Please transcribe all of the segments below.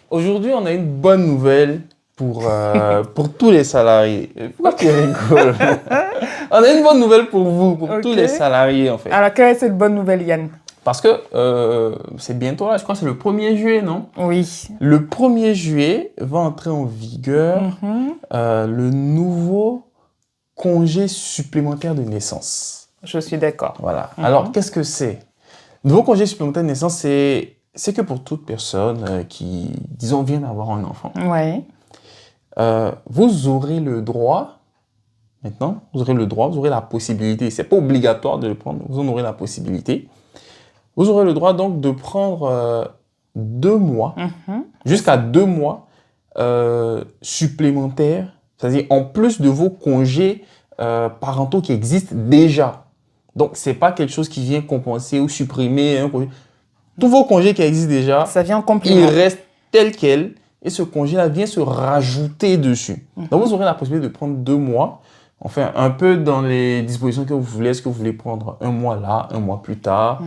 Aujourd'hui, on a une bonne nouvelle pour tous les salariés. Pourquoi tu rigoles? On a une bonne nouvelle pour vous, pour tous les salariés, en fait. Alors, quelle est cette bonne nouvelle, Yann? Parce que c'est bientôt là, je crois que c'est le 1er juillet, non? Oui. Le 1er juillet va entrer en vigueur le nouveau congé supplémentaire de naissance. Je suis d'accord. Voilà. Alors, qu'est-ce que c'est? Le nouveau congé supplémentaire de naissance, c'est que pour toute personne qui, disons, vient d'avoir un enfant, vous aurez le droit, maintenant, vous aurez la possibilité, c'est pas obligatoire de le prendre, vous en aurez la possibilité. Vous aurez le droit donc de prendre 2 mois, jusqu'à 2 mois supplémentaires, c'est-à-dire en plus de vos congés parentaux qui existent déjà. Donc, c'est pas quelque chose qui vient compenser ou supprimer un congé. Tous vos congés qui existent déjà, ça vient en complément. Ils restent tels quels et ce congé-là vient se rajouter dessus. Donc, vous aurez la possibilité de prendre 2 mois, enfin, un peu dans les dispositions que vous voulez. Est-ce que vous voulez prendre 1 mois là, 1 mois plus tard?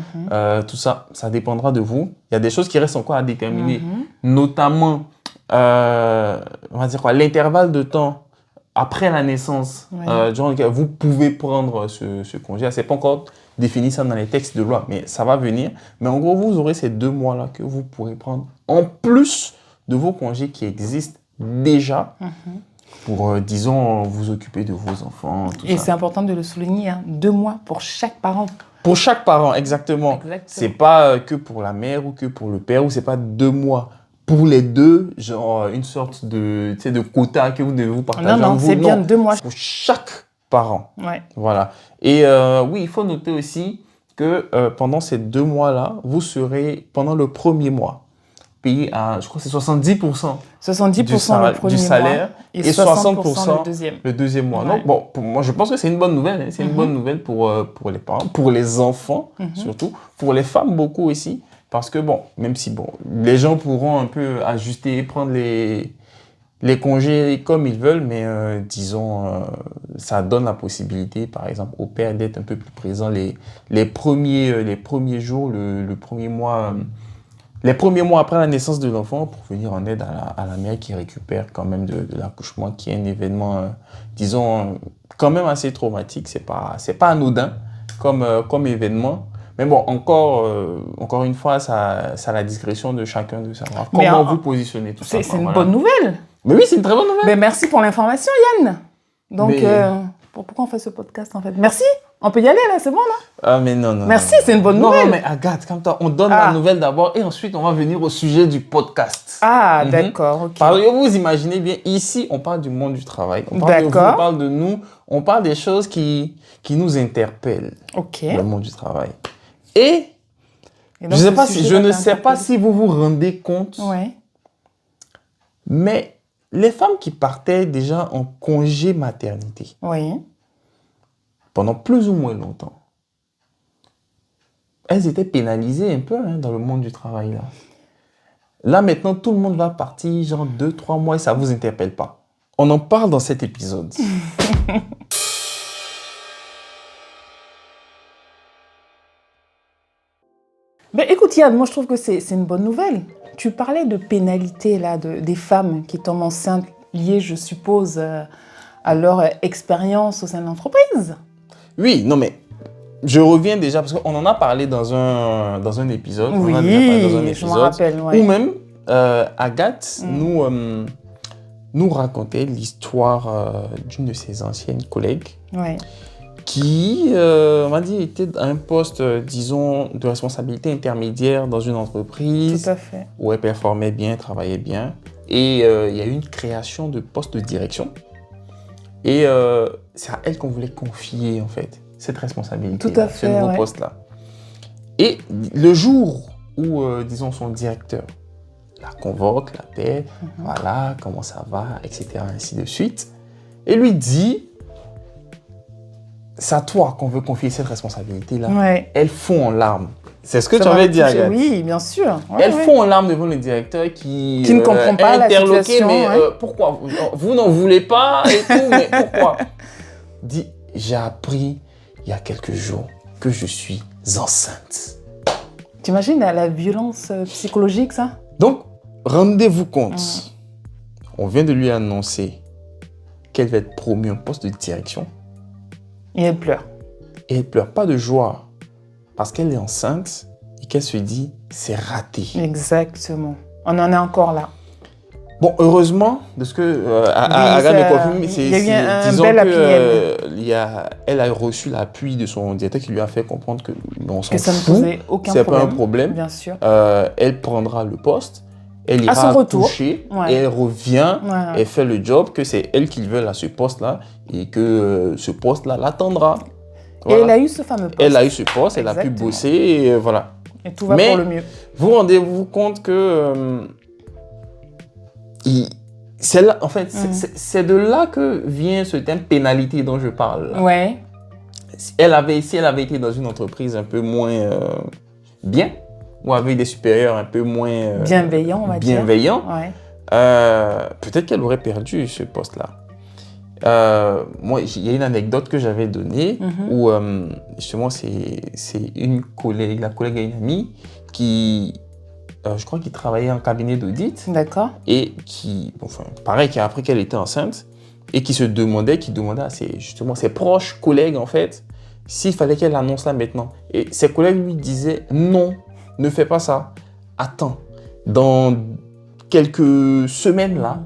Tout ça, ça dépendra de vous. Il y a des choses qui restent encore à déterminer, notamment, on va dire quoi, l'intervalle de temps après la naissance, durant lequel vous pouvez prendre ce congé. Ce n'est pas encore défini ça dans les textes de loi, mais ça va venir. Mais en gros, vous aurez ces 2 mois-là que vous pourrez prendre en plus de vos congés qui existent déjà pour, disons, vous occuper de vos enfants. Tout Et ça. c'est important de le souligner, 2 mois pour chaque parent. Pour chaque parent, exactement. C'est pas que pour la mère ou que pour le père, ou c'est pas 2 mois. Pour les deux, genre une sorte de quota que vous devez vous partager. Non, c'est bien 2 mois. Pour chaque parent. Ouais. Voilà. Et oui, il faut noter aussi que pendant ces 2 mois-là, vous serez, pendant le premier mois, payé à, je crois que c'est 70%. 70% du salaire mois, et 60% le deuxième mois. Donc, bon, pour moi, je pense que c'est une bonne nouvelle. Hein. C'est une bonne nouvelle pour les parents, pour les enfants surtout, pour les femmes beaucoup aussi. Parce que, bon, même si, bon, les gens pourront un peu ajuster, prendre les congés comme ils veulent, mais disons, ça donne la possibilité, par exemple, au père d'être un peu plus présent les premiers jours, le premier mois, les premiers mois après la naissance de l'enfant pour venir en aide à la mère qui récupère quand même de l'accouchement, qui est un événement, disons, quand même assez traumatique. C'est pas anodin comme événement. Mais bon, encore une fois, ça a la discrétion de chacun de savoir comment vous positionnez tout ça. C'est une bonne nouvelle. Mais oui, c'est une très bonne nouvelle. Mais merci pour l'information, Yann. Donc, pourquoi on fait ce podcast, en fait? Merci. On peut y aller, là, c'est bon, là? Ah, mais non. Merci, c'est une bonne nouvelle. Non, mais Agathe, comme toi, on donne la nouvelle d'abord et ensuite, on va venir au sujet du podcast. Ah, d'accord, ok. Parce que vous imaginez bien, ici, on parle du monde du travail. On parle de vous, on parle de nous. On parle des choses qui nous interpellent. Ok. Le monde du travail. Et donc, je ne sais pas si vous vous rendez compte, mais les femmes qui partaient déjà en congé maternité pendant plus ou moins longtemps, elles étaient pénalisées un peu dans le monde du travail. Là, maintenant, tout le monde va partir genre 2-3 mois et ça ne vous interpelle pas. On en parle dans cet épisode. Ben, écoute Yann, moi je trouve que c'est une bonne nouvelle. Tu parlais de pénalité là, des femmes qui tombent enceintes liées, je suppose, à leur expérience au sein de l'entreprise. Oui, non mais je reviens déjà parce qu'on en a parlé dans un épisode. Oui, on a déjà parlé dans un épisode, je me rappelle. Ou même Agathe nous racontait l'histoire d'une de ses anciennes collègues. Qui, on va dire, était à un poste, disons, de responsabilité intermédiaire dans une entreprise. Tout à fait. Où elle performait bien, travaillait bien. Et il y a eu une création de poste de direction. Et c'est à elle qu'on voulait confier, en fait, cette responsabilité. Tout à fait, ce nouveau poste-là. Et le jour où, disons, son directeur la convoque, l'appelle, voilà, comment ça va, etc., ainsi de suite, et lui dit... C'est à toi qu'on veut confier cette responsabilité-là. Elle fond en larmes. C'est ce que tu avais dit, Agathe. Oui, bien sûr. Elle fond en larmes devant le directeur qui ne comprend pas la situation. Mais pourquoi? Vous n'en voulez pas et tout, mais pourquoi? Dit, j'ai appris il y a quelques jours que je suis enceinte. T'imagines la violence psychologique, ça? Donc, rendez-vous compte, on vient de lui annoncer qu'elle va être promue à un poste de direction. Et elle pleure. Et elle pleure pas de joie parce qu'elle est enceinte et qu'elle se dit c'est raté. Exactement. On en est encore là. Bon, heureusement, de ce que Aga me confirme, il y a eu un disons bel que elle a reçu l'appui de son directeur qui lui a fait comprendre que on s'en que ça ne fout, posait aucun c'est problème. pas un problème. Bien sûr. Elle prendra le poste, elle ira À son retour. toucher, Ouais. et elle revient, Ouais. elle fait le job, que c'est elle qui veut à ce poste-là et que ce poste-là l'attendra. Et elle a eu ce fameux poste. Elle a eu ce poste, elle a pu Exactement. bosser et voilà. Et tout va Mais pour le mieux. vous rendez-vous compte que c'est là, en fait, c'est de là que vient ce terme pénalité dont je parle. Là. Ouais. Si elle avait été dans une entreprise un peu moins bien, ou avec des supérieurs un peu moins Bienveillant, on va dire. bienveillants, Ouais. peut-être qu'elle aurait perdu ce poste-là. Moi, il y a une anecdote que j'avais donnée où justement c'est une collègue, la collègue à une amie qui, je crois qu'il travaillait en cabinet d'audit D'accord. et qui, enfin, pareil, qui a appris qu'elle était enceinte et qui demandait à ses proches collègues en fait s'il fallait qu'elle annonce là maintenant. Et ses collègues lui disaient non, ne fais pas ça. Attends, dans quelques semaines là,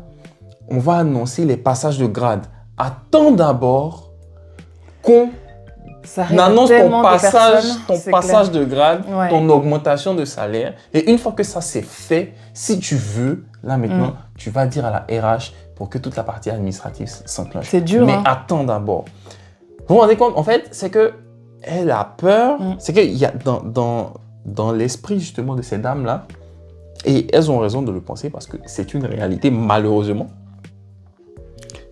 on va annoncer les passages de grade. Attends d'abord qu'on annonce ton passage de grade, Ouais. ton augmentation de salaire. Et une fois que ça c'est fait, si tu veux, là maintenant, tu vas dire à la RH pour que toute la partie administrative s'enclenche. C'est dur. Mais hein. attends d'abord. Vous vous rendez compte, en fait, c'est que elle a peur. C'est qu'il y a dans l'esprit justement de ces dames-là, et elles ont raison de le penser parce que c'est une réalité malheureusement.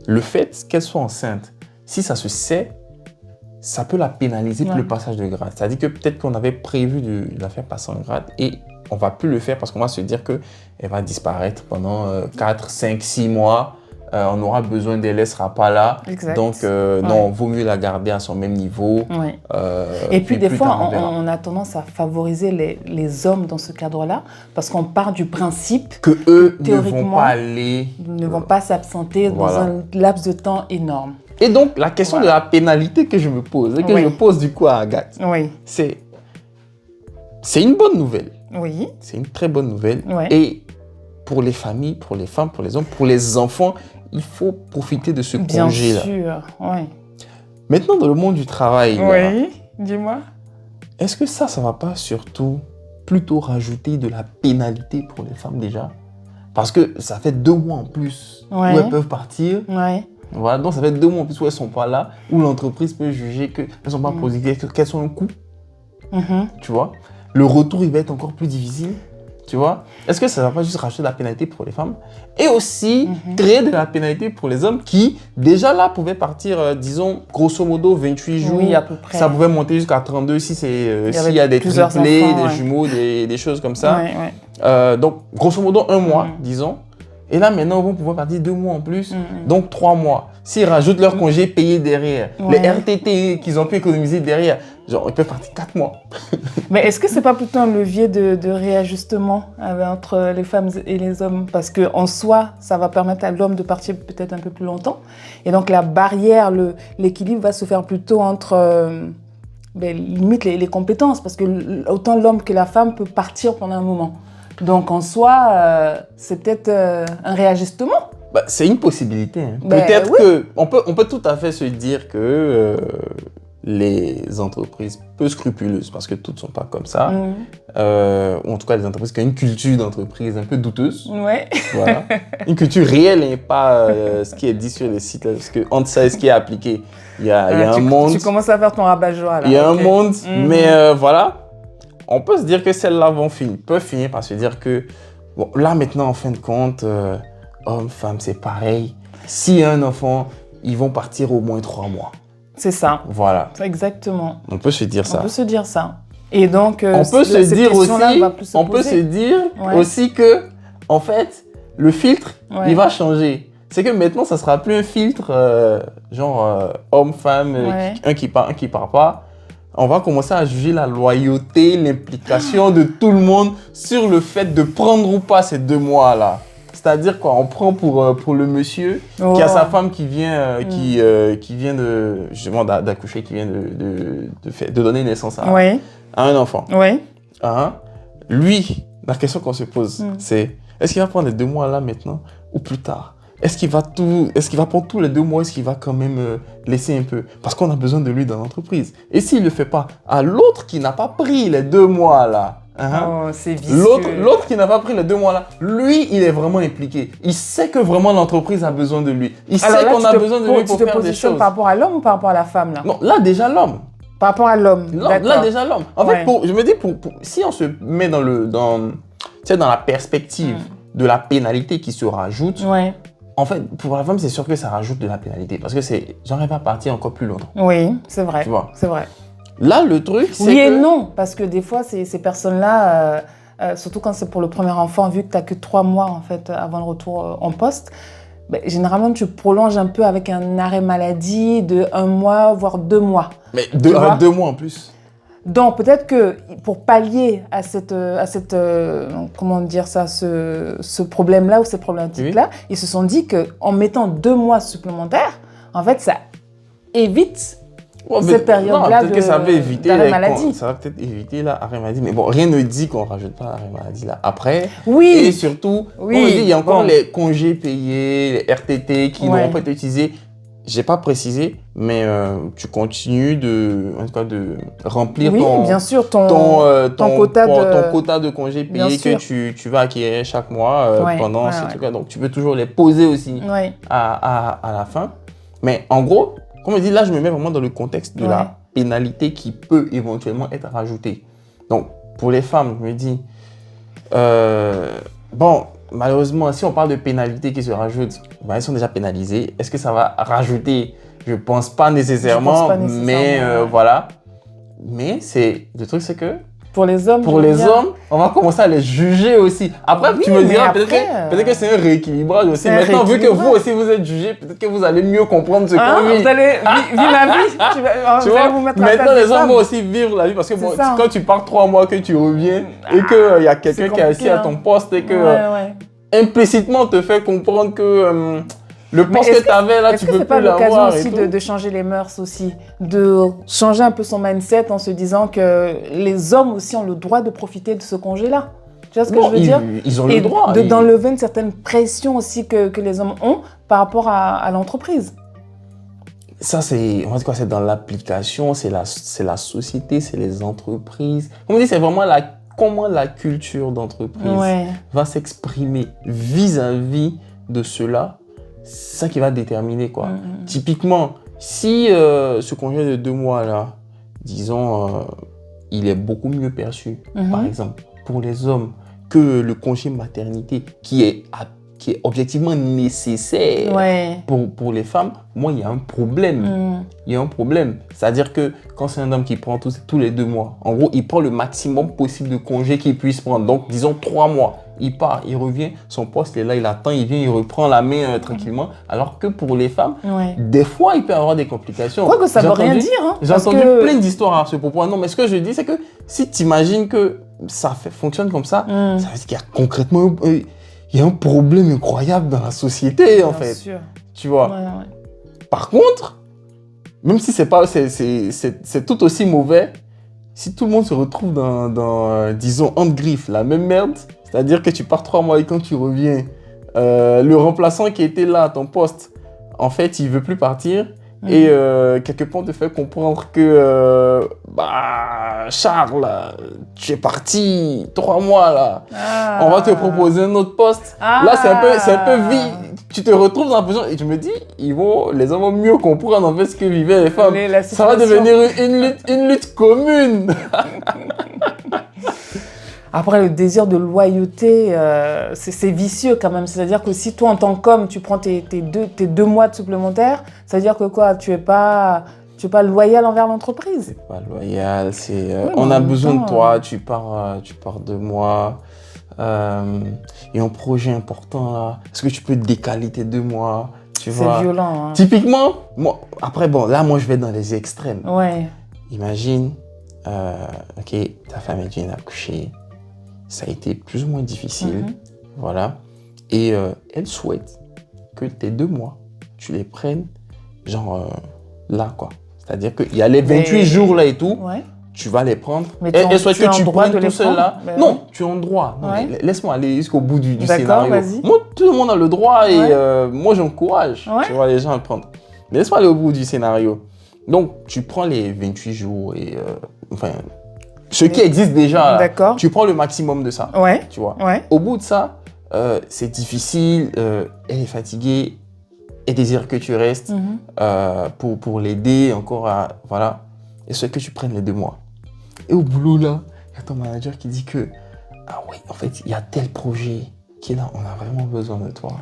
Le fait qu'elle soit enceinte, si ça se sait, ça peut la pénaliser pour le passage de grade. C'est-à-dire que peut-être qu'on avait prévu de la faire passer en grade et on ne va plus le faire parce qu'on va se dire qu'elle va disparaître pendant 4, 5, 6 mois. On aura besoin d'elle, elle ne sera pas là. Exact. Donc, non, vaut mieux la garder à son même niveau. Ouais. Et puis, des fois, on a tendance à favoriser les hommes dans ce cadre-là parce qu'on part du principe que eux ne vont pas s'absenter dans un laps de temps énorme. Et donc, la question de la pénalité que je me pose, et que je pose du coup à Agathe, c'est une bonne nouvelle. Oui. C'est une très bonne nouvelle. Et pour les familles, pour les femmes, pour les hommes, pour les enfants, il faut profiter de ce congé-là. Bien sûr, oui. Maintenant, dans le monde du travail, dis-moi. Est-ce que ça ne va pas surtout plutôt rajouter de la pénalité pour les femmes déjà? Parce que ça fait 2 mois en plus où elles peuvent partir. Voilà, donc ça fait 2 mois en plus où elles ne sont pas là, où l'entreprise peut juger qu'elles ne sont pas positives, qu'elles sont un coût. Tu vois? Le retour, il va être encore plus difficile. Tu vois? Est-ce que ça ne va pas juste rajouter de la pénalité pour les femmes et aussi créer de la pénalité pour les hommes qui, déjà là, pouvaient partir, disons, grosso modo, 28 jours. Oui, à peu près. Ça pouvait monter jusqu'à 32 si s'il y a des triplés, enfants, des jumeaux, des choses comme ça. Ouais. Donc, grosso modo, 1 mois, disons. Et là, maintenant, ils vont pouvoir partir 2 mois en plus, donc 3 mois. S'ils rajoutent leur congé payé derrière, les RTT qu'ils ont pu économiser derrière, genre, ils peuvent partir 4 mois. Mais est-ce que c'est pas plutôt un levier de réajustement entre les femmes et les hommes? Parce qu'en soi, ça va permettre à l'homme de partir peut-être un peu plus longtemps. Et donc, la barrière, l'équilibre va se faire plutôt entre, limite, les compétences. Parce que autant l'homme que la femme peut partir pendant un moment. Donc, en soi, c'est peut-être un réajustement. C'est une possibilité. Hein. Peut-être qu'on peut tout à fait se dire que les entreprises peu scrupuleuses, parce que toutes ne sont pas comme ça, ou en tout cas les entreprises qui ont une culture d'entreprise un peu douteuse. Voilà. Une culture réelle et pas ce qui est dit sur les sites. Là, parce que entre ça et ce qui est appliqué, il y a un monde. Tu commences à faire ton rabat-joie là. Il y a un monde, mais voilà. On peut se dire que celles-là peuvent finir par se dire que, bon, là maintenant, en fin de compte, hommes, femmes, c'est pareil. S'il y a un enfant, ils vont partir au moins 3 mois. C'est ça. Voilà. Exactement. On peut se dire ça. On peut se dire ça. Et donc, on peut se dire aussi que, en fait, le filtre, il va changer. C'est que maintenant, ça ne sera plus un filtre genre homme-femme, un qui part pas. on va commencer à juger la loyauté, l'implication de tout le monde sur le fait de prendre ou pas ces 2 mois-là. C'est-à-dire quoi, on prend pour le monsieur qui a sa femme qui vient, qui vient de, justement d'accoucher, qui vient de donner naissance à un enfant. Oui. Lui, la question qu'on se pose, c'est est-ce qu'il va prendre les 2 mois là maintenant ou plus tard? Est-ce qu'il va prendre tous les 2 mois? Est-ce qu'il va quand même laisser un peu? Parce qu'on a besoin de lui dans l'entreprise. Et s'il ne le fait pas, à l'autre qui n'a pas pris les 2 mois là, c'est vicieux. L'autre qui n'a pas pris les 2 mois là, lui, il est vraiment impliqué. Il sait que vraiment l'entreprise a besoin de lui. Il sait qu'on a besoin de lui pour faire des choses. Par rapport à l'homme ou par rapport à la femme là? Non, là déjà l'homme. Par rapport à l'homme. Là déjà l'homme. En fait, je me dis, si on se met dans la perspective de la pénalité qui se rajoute, en fait, pour la femme, c'est sûr que ça rajoute de la pénalité parce que j'en ai pas parti encore plus longtemps. Oui, c'est vrai. Tu vois? C'est vrai. Là, le truc, c'est oui et non, parce que des fois, ces personnes-là, surtout quand c'est pour le premier enfant, vu que tu n'as que 3 mois en fait, avant le retour en poste, généralement, tu prolonges un peu avec un arrêt maladie de 1 mois, voire 2 mois. Mais 2 mois en plus. Donc, peut-être que pour pallier à comment dire ça, ce problème-là ou cette problématique-là, ils se sont dit qu'en mettant 2 mois supplémentaires, en fait, ça évite cette période-là peut-être que ça va éviter l'arrêt maladie. Ça va peut-être éviter l'arrêt maladie. Mais bon, rien ne dit qu'on ne rajoute pas l'arrêt maladie là. Après, et surtout, il y a encore les congés payés, les RTT qui n'auront pas été utilisés. Je n'ai pas précisé, mais tu continues de remplir ton quota de congés payés que tu vas acquérir chaque mois pendant ces trucs-là. Donc, tu peux toujours les poser aussi à la fin. Mais en gros, comme je dis, là, je me mets vraiment dans le contexte de la pénalité qui peut éventuellement être rajoutée. Donc, pour les femmes, je me dis, malheureusement, si on parle de pénalité qui se rajoute, elles sont déjà pénalisées. Est-ce que ça va rajouter? Je ne pense pas nécessairement, mais voilà. Mais le truc, c'est que pour les hommes, on va commencer à les juger aussi. Après, tu me diras, peut-être que c'est un rééquilibrage aussi. Maintenant, vu que vous aussi, vous êtes jugés, peut-être que vous allez mieux comprendre ce qu'on vit. Vous allez vivre la vie. Tu vois, maintenant, les hommes vont aussi vivre la vie. Parce que quand tu pars 3 mois, que tu reviens, et qu'il y a quelqu'un qui est assis à ton poste, et que implicitement te fait comprendre que le poste que tu avais là, tu peux plus l'avoir. Est-ce que c'est pas l'occasion aussi de changer les mœurs aussi, de changer un peu son mindset en se disant que les hommes aussi ont le droit de profiter de ce congé-là? Tu vois ce que je veux dire? Ils ont le droit. Et d'enlever une certaine pression aussi que les hommes ont par rapport à l'entreprise. Ça, c'est dans l'application, c'est la société, c'est les entreprises. Comme on dit, c'est vraiment comment la culture d'entreprise va s'exprimer vis-à-vis de cela. C'est ça qui va déterminer quoi. Typiquement, si ce congé de 2 mois là, disons, il est beaucoup mieux perçu, par exemple, pour les hommes que le congé maternité qui est objectivement nécessaire pour les femmes, moi, il y a un problème. Il y a un problème. C'est-à-dire que quand c'est un homme qui prend tous les 2 mois, en gros, il prend le maximum possible de congés qu'il puisse prendre. Donc, disons 3 mois. Il part, il revient, son poste est là, il attend, il vient, il reprend la main tranquillement. Alors que pour les femmes, des fois, il peut y avoir des complications. Quoi que ça ne veut rien dire. J'ai entendu plein d'histoires à ce propos. Non, mais ce que je dis, c'est que si tu imagines que ça fonctionne comme ça, ça veut dire qu'il y a concrètement... Il y a un problème incroyable dans la société, en fait. Sûr. Tu vois. Par contre, même si c'est tout aussi mauvais, si tout le monde se retrouve dans disons, entre griffes, la même merde, c'est-à-dire que tu pars 3 mois et quand tu reviens, le remplaçant qui était là à ton poste, en fait, il ne veut plus partir. Et quelque part, on te fait comprendre que Charles, tu es parti 3 mois là. On va te proposer un autre poste. Là, c'est un peu vite. Tu te retrouves dans la position et je me dis, les hommes vont mieux comprendre en fait ce que vivaient les femmes. Ça va devenir une lutte commune. Après, le désir de loyauté, c'est vicieux quand même. C'est-à-dire que si toi, en tant qu'homme, tu prends tes 2 mois de supplémentaires, ça veut dire que quoi, tu es pas loyal envers l'entreprise. C'est pas loyal, on a besoin de toi, tu pars 2 mois. Il y a un projet important là. Est-ce que tu peux décaler tes 2 mois? C'est violent. Hein. Typiquement, moi je vais dans les extrêmes. imagine, ok, ta femme vient d'accoucher, ça a été plus ou moins difficile, voilà, et elle souhaite que tes 2 mois, tu les prennes, genre, là, quoi. C'est-à-dire qu'il y a les 28 jours là et tout, tu vas les prendre. Mais elle souhaite que tu prennes tout seul là. Non, tu es en droit. Non, laisse-moi aller jusqu'au bout du scénario. Vas-y. Moi, tout le monde a le droit et moi, j'encourage tu vois, les gens à le prendre. Mais laisse-moi aller au bout du scénario. Donc, tu prends les 28 jours et enfin, ce qui existe déjà, là, tu prends le maximum de ça. Tu vois. Au bout de ça, c'est difficile, elle est fatiguée, elle désire que tu restes pour l'aider encore à... Voilà. Et ce que tu prennes les 2 mois. Et au boulot, là, il y a ton manager qui dit que ah oui, en fait, il y a tel projet qui est là, on a vraiment besoin de toi.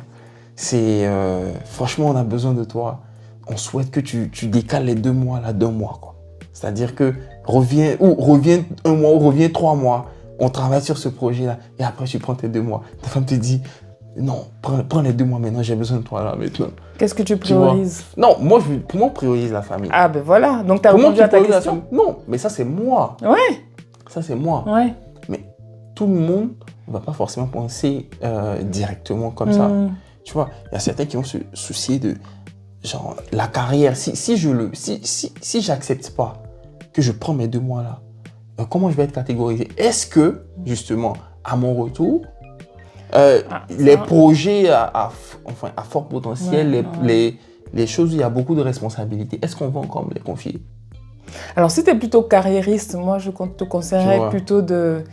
Franchement, on a besoin de toi. On souhaite que tu décales les 2 mois là d'1 mois, quoi. C'est-à-dire que reviens 1 mois ou reviens 3 mois. On travaille sur ce projet-là et après, tu prends tes 2 mois. Ta femme te dit non, prends les 2 mois maintenant, j'ai besoin de toi là maintenant. Qu'est-ce que tu priorises? Non, pour moi, on priorise la famille. Ah ben voilà, donc tu as répondu à ta question. Non, mais ça c'est moi. Ça c'est moi. Mais tout le monde ne va pas forcément penser directement comme ça. Tu vois, il y a certains qui vont se soucier de genre la carrière. Si j'accepte pas que je prends mes 2 mois là, comment je vais être catégorisé? Est-ce que justement à mon retour, les projets à fort potentiel, les choses où il y a beaucoup de responsabilités, est-ce qu'on va encore me les confier? Alors, si tu es plutôt carriériste, moi, je te conseillerais plutôt de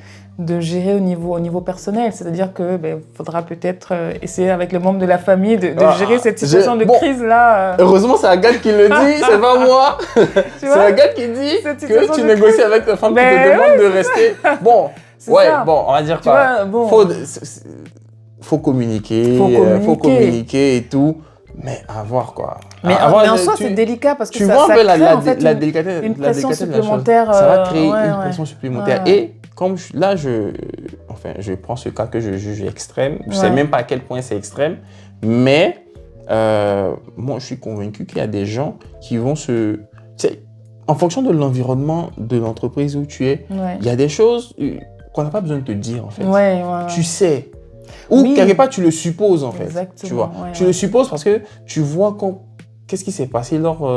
gérer au niveau personnel. C'est-à-dire qu'il faudra peut-être essayer avec le membre de la famille de gérer cette situation de crise-là. Heureusement, c'est Agathe qui le dit, c'est pas moi. C'est Agathe qui dit que tu négocies avec ta femme qui te demande de rester. Bon. Bon, on va dire quoi. Faut communiquer, faut communiquer et tout, mais à voir quoi. Mais en soi, c'est délicat parce que ça crée la délicatesse, une pression supplémentaire. Ça va créer une pression supplémentaire. Et comme je prends ce cas que je juge extrême, je ne sais même pas à quel point c'est extrême, mais moi, je suis convaincu qu'il y a des gens qui vont en fonction de l'environnement de l'entreprise où tu es, il y a des choses qu'on n'a pas besoin de te dire en fait. Tu sais. Ou quelque part, tu le supposes en fait. Exactement. Tu vois. Tu le supposes parce que tu vois qu'est-ce qui s'est passé lors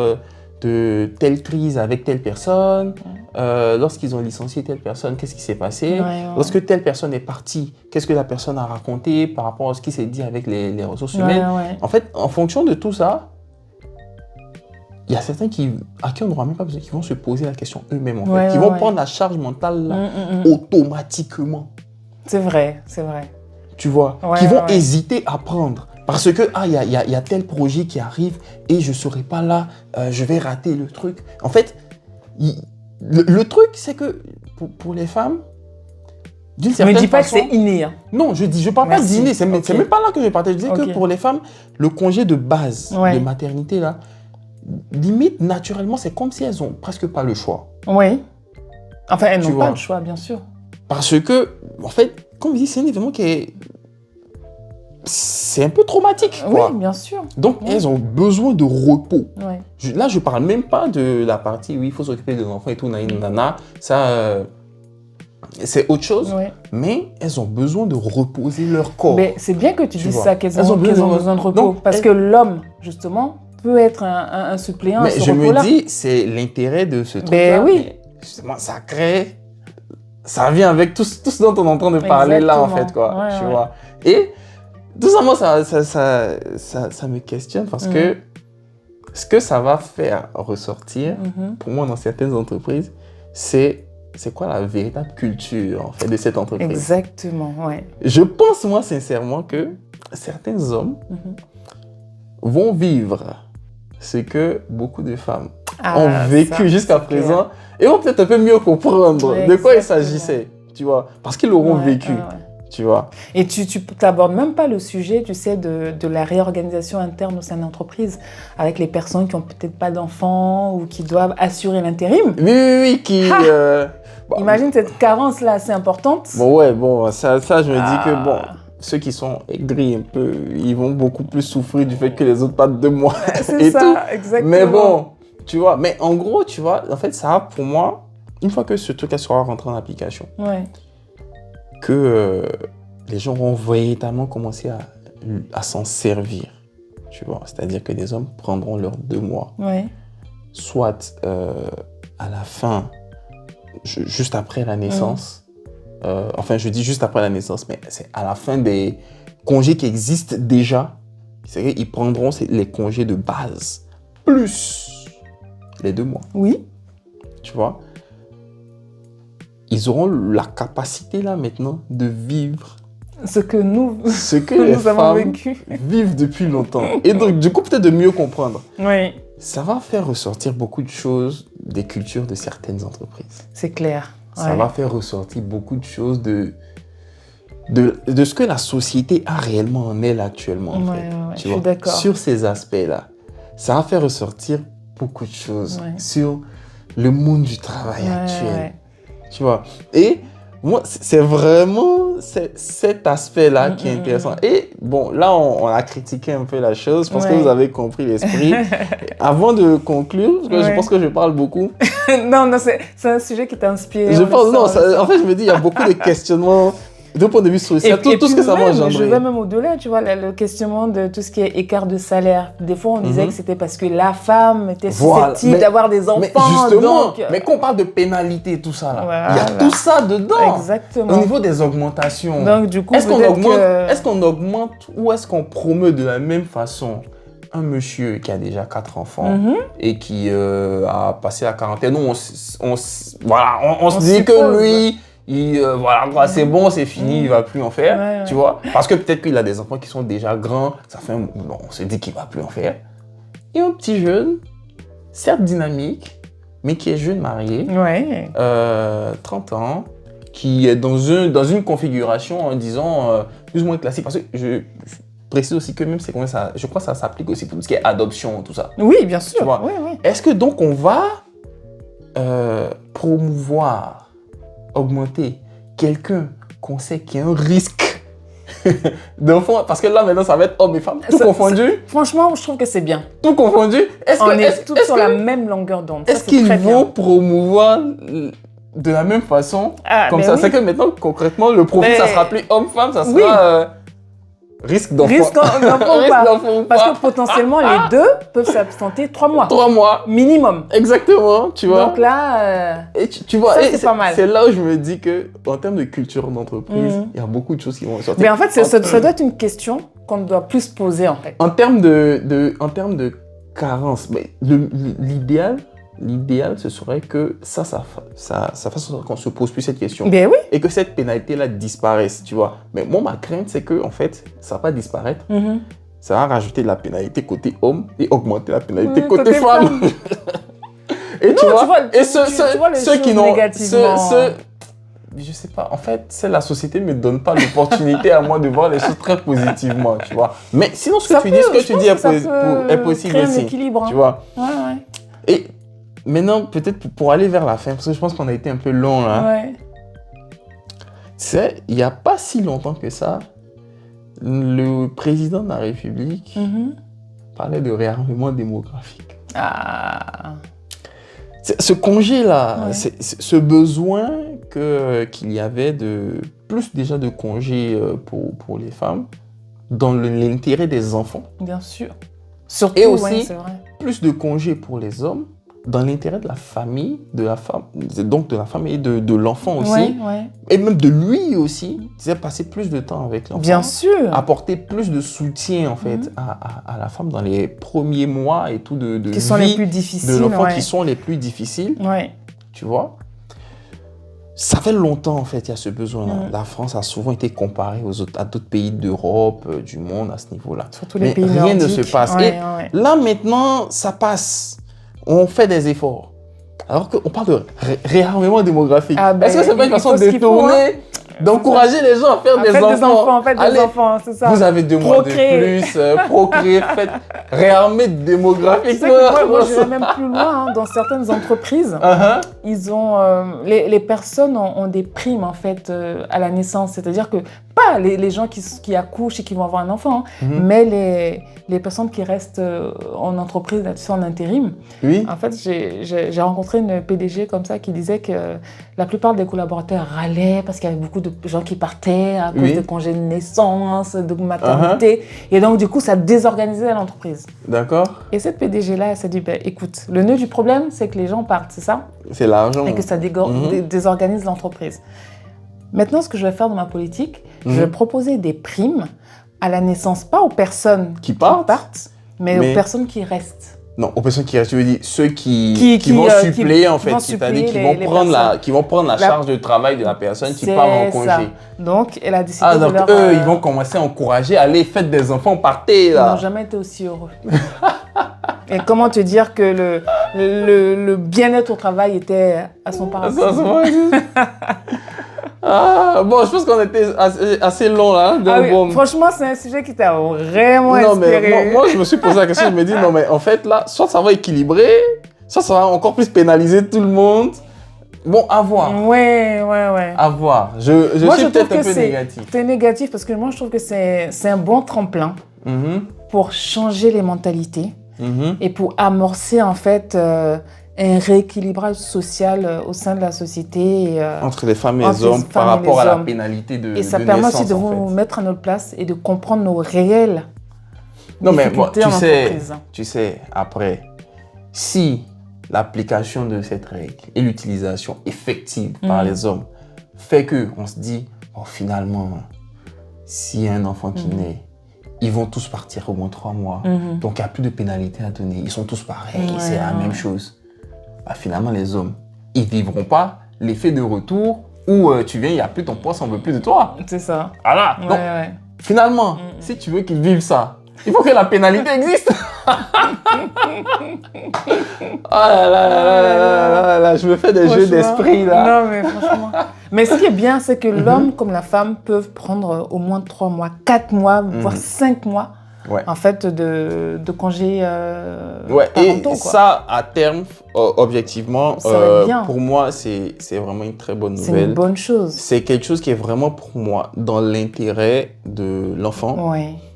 de telle crise avec telle personne, lorsqu'ils ont licencié telle personne, qu'est-ce qui s'est passé, lorsque telle personne est partie, qu'est-ce que la personne a raconté par rapport à ce qui s'est dit avec les ressources humaines. En fait, en fonction de tout ça, il y a certains à qui on n'aura même pas besoin, qui vont se poser la question eux-mêmes, en fait, qui vont prendre la charge mentale là, automatiquement. C'est vrai, c'est vrai. Tu vois, qui vont hésiter à prendre. Parce que, il y a tel projet qui arrive et je ne serai pas là, je vais rater le truc. En fait, le truc, c'est que pour les femmes, d'une certaine façon... Ne dis pas que c'est inné. Hein. Non, je ne parle pas d'inné, c'est même pas là que je partage. Je dis que pour les femmes, le congé de base de maternité, là, limite, naturellement, c'est comme si elles n'ont presque pas le choix. Oui. Enfin, elles n'ont pas le choix, bien sûr. Parce que, en fait, comme je dis, c'est un événement qui est... C'est un peu traumatique, quoi. Oui, bien sûr. Donc, elles ont besoin de repos. Là, je ne parle même pas de la partie où il faut s'occuper des enfants et tout, nana. Ça, c'est autre chose. Mais elles ont besoin de reposer leur corps. Mais c'est bien que tu dises ça, qu'elles ont besoin de repos. Donc, parce que l'homme, justement, peut être un suppléant à ce repos-là. Mais je me dis, c'est l'intérêt de ce truc-là. Mais justement, ça crée... Ça vient avec tout ce dont on est en train de parler là, en fait, quoi. Tu vois. Et tout ça, moi, ça me questionne parce que ce que ça va faire ressortir, pour moi, dans certaines entreprises, c'est quoi la véritable culture, en fait, de cette entreprise. Exactement, ouais. Je pense, moi, sincèrement, que certains hommes vont vivre ce que beaucoup de femmes ont vécu jusqu'à présent et vont peut-être un peu mieux comprendre de quoi il s'agissait, tu vois, parce qu'ils l'auront vécu. Tu vois. Et tu n'abordes même pas le sujet, tu sais, de la réorganisation interne au sein de l'entreprise, avec les personnes qui n'ont peut-être pas d'enfants ou qui doivent assurer l'intérim. Oui, Imagine cette carence-là assez importante. Ça, je me dis que, ceux qui sont aigris un peu, ils vont beaucoup plus souffrir du fait que les autres partent de moi. C'est ça, exactement. Mais bon, Tu vois, mais en gros, tu vois, en fait, ça a pour moi, une fois que ce truc sera rentré en application, Ouais. que les gens vont véritablement commencer à s'en servir. Tu vois, c'est-à-dire que les hommes prendront leurs 2 mois, Ouais. soit à la fin, juste après la naissance. Enfin, je dis juste après la naissance, mais c'est à la fin des congés qui existent déjà. C'est vrai, ils prendront les congés de base, plus les 2 mois. Oui. Tu vois, ils auront la capacité là maintenant de vivre Ce que nous, ce que les nous avons femmes vécu. vivent depuis longtemps. Et donc, du coup, peut-être de mieux comprendre. Oui. Ça va faire ressortir beaucoup de choses des cultures de certaines entreprises. C'est clair. Ça va faire ressortir beaucoup de choses de ce que la société a réellement en elle actuellement. En fait, je suis d'accord. Sur ces aspects-là, ça va faire ressortir beaucoup de choses sur le monde du travail actuel. Ouais. Tu vois. Et moi, c'est vraiment cet aspect-là qui est intéressant. Et bon, là, on a critiqué un peu la chose. Je pense que vous avez compris l'esprit. Avant de conclure, parce que je pense que je parle beaucoup. Non, c'est un sujet qui t'inspire. En fait, je me dis, il y a beaucoup de questionnements d'un point de vue social, tout ce que ça va engendrer. Je vais même au-delà, tu vois, le questionnement de tout ce qui est écart de salaire. Des fois, on disait que c'était parce que la femme était susceptible d'avoir des enfants. Mais justement, mais quand on parle de pénalité, tout ça, là, il y a tout ça dedans. Exactement. Au niveau des augmentations. Donc, du coup, est-ce qu'on augmente ou est-ce qu'on promeut de la même façon un monsieur qui a déjà 4 enfants et qui a passé la quarantaine, on se dit que lui... voilà, c'est bon, c'est fini, il va plus en faire, tu vois. Parce que peut-être qu'il a des enfants qui sont déjà grands, on se dit qu'il va plus en faire. Et un petit jeune, certes dynamique, mais qui est jeune marié, 30 ans, qui est dans une configuration, disons, plus ou moins classique. Parce que je précise aussi que même je crois que ça s'applique aussi pour tout ce qui est adoption, tout ça. Oui, bien sûr. Tu vois. Est-ce que donc on va promouvoir, augmenter quelqu'un qu'on sait qui a un risque d'enfant, parce que là maintenant ça va être hommes et femmes, tout confondu. Franchement, je trouve que c'est bien. Tout confondu. On est tous sur la même longueur d'onde. Est-ce qu'ils vont promouvoir de la même façon comme ça? C'est que maintenant concrètement le profil ça sera plus homme-femme, ça sera risque d'enfant. Risque d'enfant ou pas. Parce que potentiellement les deux peuvent s'absenter 3 mois. 3 mois. Minimum. Exactement, tu vois. Donc là, et tu vois, c'est pas mal. C'est là où je me dis qu'en termes de culture d'entreprise, il y a beaucoup de choses qui vont sortir. Mais en fait, ça doit être une question qu'on doit plus poser en fait. En termes de carence, mais l'idéal, ce serait que ça fasse qu'on se pose plus cette question. Ben oui. Et que cette pénalité-là disparaisse, tu vois. Mais moi, ma crainte, c'est que en fait, ça va pas disparaître. Ça va rajouter de la pénalité côté homme et augmenter la pénalité côté femme. Et tu vois, ceux qui n'ont... Je sais pas, en fait, la société ne me donne pas l'opportunité à moi de voir les choses très positivement, tu vois. Mais sinon, ce que tu dis est possible aussi, tu vois. Et maintenant, peut-être pour aller vers la fin, parce que je pense qu'on a été un peu long là. Il n'y a pas si longtemps que ça, le président de la République parlait de réarmement démographique. Ce congé-là, ce besoin qu'il y avait de plus déjà de congés pour les femmes dans l'intérêt des enfants. Bien sûr. Surtout, et aussi c'est vrai. Plus de congés pour les hommes dans l'intérêt de la famille, de la femme, donc de la femme et de l'enfant aussi, et même de lui aussi, c'est passer plus de temps avec l'enfant. Bien sûr. Apporter plus de soutien en fait à la femme dans les premiers mois et tout de qui sont les plus difficiles, de l'enfant qui sont les plus difficiles. Tu vois. Ça fait longtemps en fait il y a ce besoin-là. La France a souvent été comparée à d'autres pays d'Europe, du monde à ce niveau-là. Surtout les pays nordiques. Rien ne se passe. Et là maintenant ça passe. On fait des efforts. Alors qu'on parle de réarmement démographique. Est-ce que c'est pas une façon détournée d'encourager les gens à faire des enfants? Faites des enfants, c'est ça. Vous avez 2 mois de plus, procréer, faites réarmer démographique. Moi, je vais même plus loin. Dans certaines entreprises, ils ont, les personnes ont des primes en fait à la naissance. C'est-à-dire que pas les gens qui accouchent et qui vont avoir un enfant, mais les personnes qui restent en entreprise, là-dessus, en intérim. Oui. En fait, j'ai rencontré une PDG comme ça qui disait que la plupart des collaborateurs râlaient parce qu'il y avait beaucoup de gens qui partaient à cause de congés de naissance, de maternité. Et donc, du coup, ça désorganisait l'entreprise. D'accord. Et cette PDG-là, elle s'est dit, écoute, le nœud du problème, c'est que les gens partent, c'est ça? C'est l'argent. Et que ça désorganise l'entreprise. Maintenant, ce que je vais faire dans ma politique, je vais proposer des primes à la naissance, pas aux personnes qui partent, mais aux personnes qui restent. Non, aux personnes qui restent, tu veux dire ceux qui vont suppléer, en fait, c'est-à-dire qui vont prendre la charge de travail de la personne qui part en congé. Ça. Donc, elle a décidé donc eux, ils vont commencer à encourager, allez, faites des enfants, partez là. Ils n'ont jamais été aussi heureux. Et comment te dire que le bien-être au travail était à son paroxysme. Bon, je pense qu'on était assez long là. Donc, franchement, c'est un sujet qui t'a vraiment inspiré. Mais moi, je me suis posé la question, je me dis, non, mais en fait, là, soit ça va équilibrer, soit ça va encore plus pénaliser tout le monde. Bon, à voir. Ouais. À voir. Je suis peut-être un peu négatif. C'est négatif parce que moi, je trouve que c'est un bon tremplin pour changer les mentalités et pour amorcer, en fait, un rééquilibrage social au sein de la société. Entre les femmes et les hommes par rapport à la pénalité de naissance. Et ça permet aussi de vous mettre à notre place et de comprendre nos réels difficultés en entreprise. Tu sais, après, si l'application de cette règle et l'utilisation effective par les hommes fait qu'on se dit, finalement, s'il y a un enfant qui naît, ils vont tous partir au moins 3 mois. Donc, il n'y a plus de pénalité à donner. Ils sont tous pareils, c'est la même chose. Finalement, les hommes, ils ne vivront pas l'effet de retour où tu viens, il n'y a plus ton poste, on ne veut plus de toi. C'est ça. Voilà. Donc, finalement, si tu veux qu'ils vivent ça, il faut que la pénalité existe. Je me fais des jeux d'esprit là. Non, mais franchement. Mais ce qui est bien, c'est que l'homme comme la femme peuvent prendre au moins 3 mois, 4 mois, voire 5 mois. En fait, de congés parentaux, et ça, à terme, objectivement, pour moi, c'est vraiment une très bonne nouvelle. C'est une bonne chose. C'est quelque chose qui est vraiment, pour moi, dans l'intérêt de l'enfant,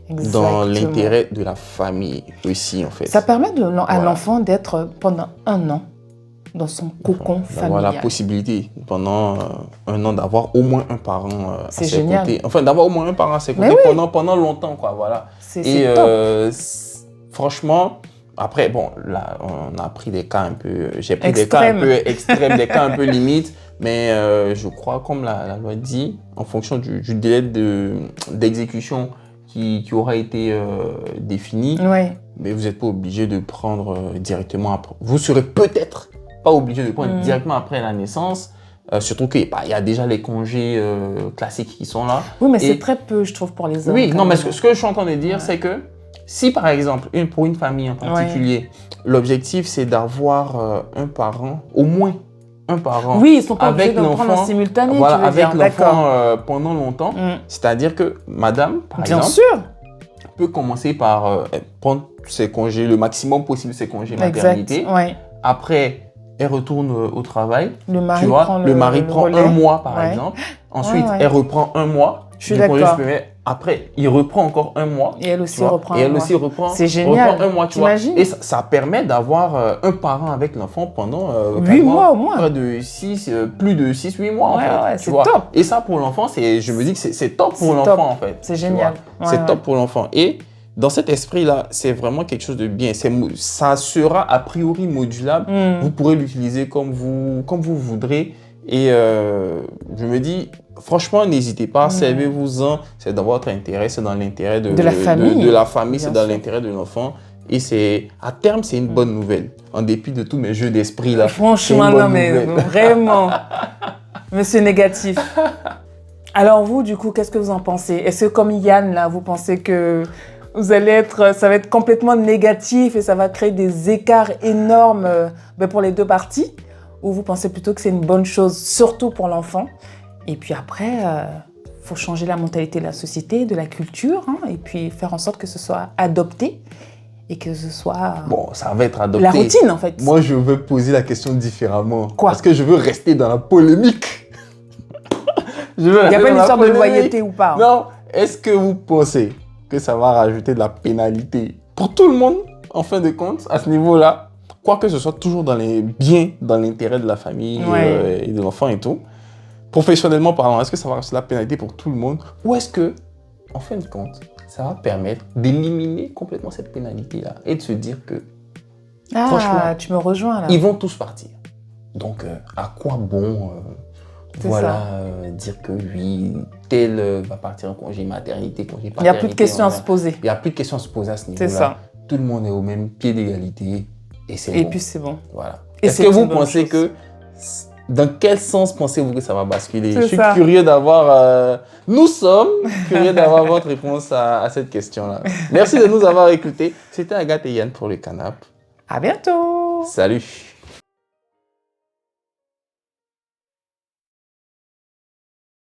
dans l'intérêt de la famille aussi, en fait. Ça permet à l'enfant d'être pendant 1 an dans son cocon familial. D'avoir la possibilité, pendant 1 an, d'avoir au moins un parent à ses côtés. Enfin, d'avoir au moins un parent à ses côtés pendant longtemps, quoi, voilà. C'est top. Franchement, après, bon, là, on a pris des cas un peu... J'ai pris des cas un peu extrêmes, des cas un peu limites, mais je crois, comme la loi dit, en fonction du délai d'exécution qui aura été défini, mais vous n'êtes pas obligé de prendre directement après. Vous serez peut-être pas obligé de prendre directement après la naissance, surtout qu'il y a déjà les congés classiques qui sont là. Oui, mais c'est très peu, je trouve, pour les hommes. Oui, non, mais ce que je suis en train de dire, c'est que si, par exemple, pour une famille en particulier, l'objectif, c'est d'avoir un parent, au moins un parent, oui, ils sont pas obligés de prendre en simultané, voilà, avec l'enfant pendant longtemps. C'est-à-dire que madame, par exemple, peut commencer par prendre ses congés, le maximum possible ses congés maternité. Après, elle retourne au travail. Le mari prend 1 mois, par exemple. Ensuite, elle reprend 1 mois. Je suis d'accord. Après, il reprend encore 1 mois. Et elle aussi reprend C'est génial. Reprend 1 mois, tu vois. Et ça permet d'avoir un parent avec l'enfant pendant 8 mois au moins. Plus de 6-8 mois, en fait. C'est top. Et ça, pour l'enfant, je me dis que c'est top pour l'enfant, en fait. C'est génial. C'est top pour l'enfant. Et dans cet esprit-là, c'est vraiment quelque chose de bien. Ça sera a priori modulable. Vous pourrez l'utiliser comme vous voudrez. Et je me dis, franchement, n'hésitez pas, servez-vous-en. C'est dans votre intérêt, c'est dans l'intérêt de la famille, c'est dans l'intérêt de l'enfant. Et à terme, c'est une bonne nouvelle. En dépit de tous mes jeux d'esprit là. Franchement, non, mais vraiment. Monsieur négatif. Alors vous, du coup, qu'est-ce que vous en pensez? Est-ce que comme Yann, là, vous pensez que ça va être complètement négatif et ça va créer des écarts énormes pour les 2 parties? Ou vous pensez plutôt que c'est une bonne chose, surtout pour l'enfant? Et puis après, faut changer la mentalité de la société, de la culture, et puis faire en sorte que ce soit adopté et que ce soit ça va être adopté. La routine, en fait. Moi, je veux poser la question différemment. Quoi? Parce que je veux rester dans la polémique. Il n'y a pas une histoire de loyauté ou pas. Non. Est-ce que vous pensez que ça va rajouter de la pénalité pour tout le monde, en fin de compte, à ce niveau-là? Quoique ce soit toujours dans les biens, dans l'intérêt de la famille et de l'enfant et tout. Professionnellement parlant, est-ce que ça va rajouter de la pénalité pour tout le monde? Ou est-ce que, en fin de compte, ça va permettre d'éliminer complètement cette pénalité-là et de se dire que, franchement, tu me rejoins là. Ils vont tous partir. Donc, à quoi bon dire que oui, tel va partir en congé maternité, congé paternité. Il n'y a plus de questions à se poser. Il n'y a plus de questions à se poser à ce niveau-là. C'est ça. Tout le monde est au même pied d'égalité et c'est bon. Et puis c'est bon. Voilà. Est-ce que vous pensez que... Dans quel sens pensez-vous que ça va basculer? Je suis curieux d'avoir... Nous sommes curieux d'avoir votre réponse à cette question-là. Merci de nous avoir écoutés. C'était Agathe et Yann pour le Canap. À bientôt. Salut.